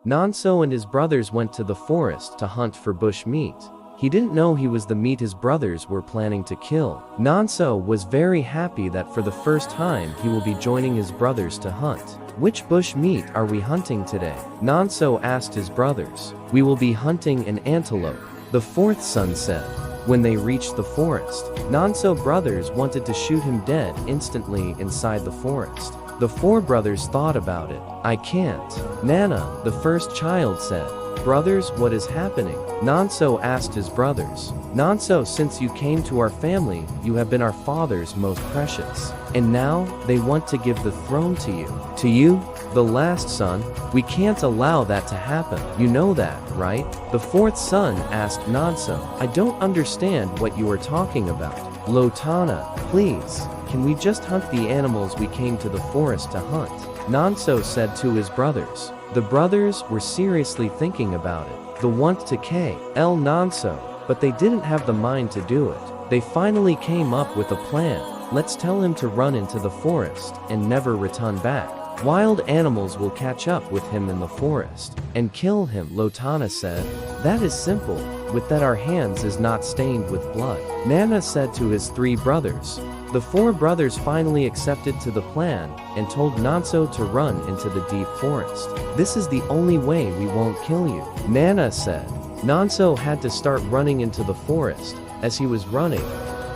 Nanso and his brothers went to the forest to hunt for bush meat. He didn't know he was the meat his brothers were planning to kill. Nanso was very happy that for the first time he will be joining his brothers to hunt. "Which bush meat are we hunting today?" Nanso asked his brothers. "We will be hunting an antelope," the fourth son said. When they reached the forest, Nanso brothers wanted to shoot him dead instantly inside the forest. The four brothers thought about it. "I can't." Nana, the first child, said. "Brothers, what is happening?" Nanso asked his brothers. "Nanso, since you came to our family, you have been our father's most precious. And now, they want to give the throne to you." "To you, the last son? We can't allow that to happen. You know that, right?" The fourth son asked Nanso. "I don't understand what you are talking about." "Lotana, please, can we just hunt the animals we came to the forest to hunt?" Nanso said to his brothers. The brothers were seriously thinking about it. The want to kill Nanso, but they didn't have the mind to do it. They finally came up with a plan. "Let's tell him to run into the forest and never return back. Wild animals will catch up with him in the forest and kill him," Lotana said. "That is simple, with that our hands is not stained with blood," Nana said to his three brothers. The four brothers finally accepted to the plan and told Nanso to run into the deep forest. "This is the only way we won't kill you," Nana said. Nanso had to start running into the forest. As he was running,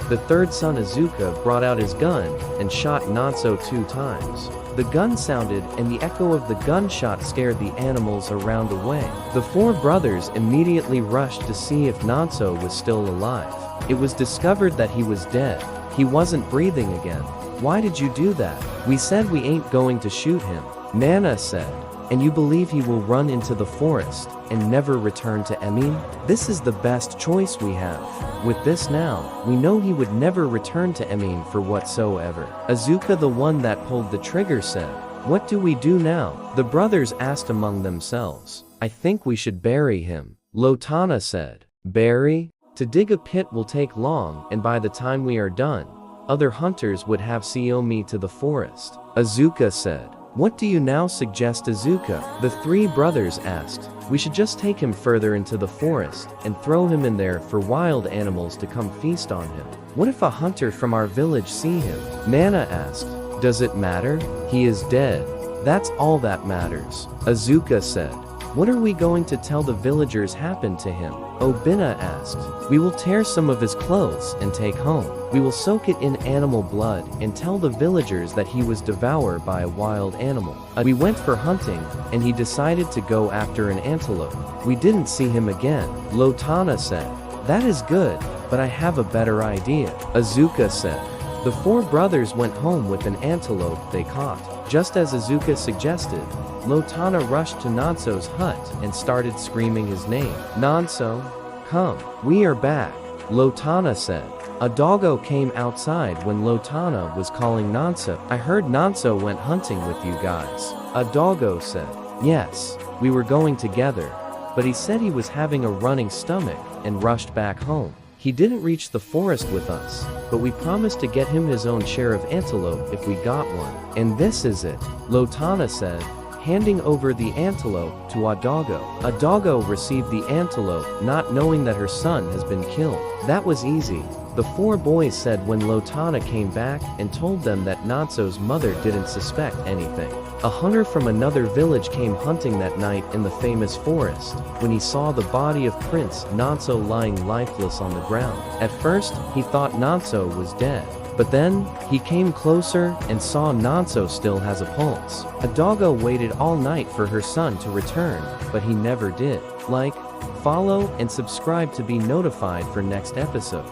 the third son Azuka brought out his gun and shot Nanso 2 times. The gun sounded and the echo of the gunshot scared the animals around away. The four brothers immediately rushed to see if Nanso was still alive. It was discovered that he was dead. He wasn't breathing again. "Why did you do that?" "We said we ain't going to shoot him," Nana said. "And you believe he will run into the forest and never return to Emin? This is the best choice we have. With this now, we know he would never return to Emin for whatsoever." Azuka, the one that pulled the trigger, said. "What do we do now?" The brothers asked among themselves. "I think we should bury him," Lotana said. "Bury? To dig a pit will take long, and by the time we are done, other hunters would have seen me to the forest," Azuka said. "What do you now suggest, Azuka?" the three brothers asked. "We should just take him further into the forest and throw him in there for wild animals to come feast on him. What if a hunter from our village see him?" Nana asked. "Does it matter? He is dead. That's all that matters," Azuka said. "What are we going to tell the villagers happened to him?" Obina asked. "We will tear some of his clothes and take home. We will soak it in animal blood and tell the villagers that he was devoured by a wild animal. We went for hunting, and he decided to go after an antelope. We didn't see him again," Lotana said. "That is good, but I have a better idea," Azuka said. The four brothers went home with an antelope they caught. Just as Azuka suggested, Lotana rushed to Nanso's hut and started screaming his name. "Nanso, come, we are back," Lotana said. A doggo came outside when Lotana was calling Nanso. "I heard Nanso went hunting with you guys," a doggo said. "Yes, we were going together, but he said he was having a running stomach and rushed back home. He didn't reach the forest with us, but we promised to get him his own share of antelope if we got one. And this is it," Lotana said, handing over the antelope to a doggo. A doggo received the antelope, not knowing that her son has been killed. "That was easy," the four boys said when Lotana came back and told them that Nanso's mother didn't suspect anything. A hunter from another village came hunting that night in the famous forest. When he saw the body of Prince Nanso lying lifeless on the ground, at first, he thought Nanso was dead. But then, he came closer and saw Nanso still has a pulse. A doggo waited all night for her son to return, but he never did. Like, follow, and subscribe to be notified for next episode.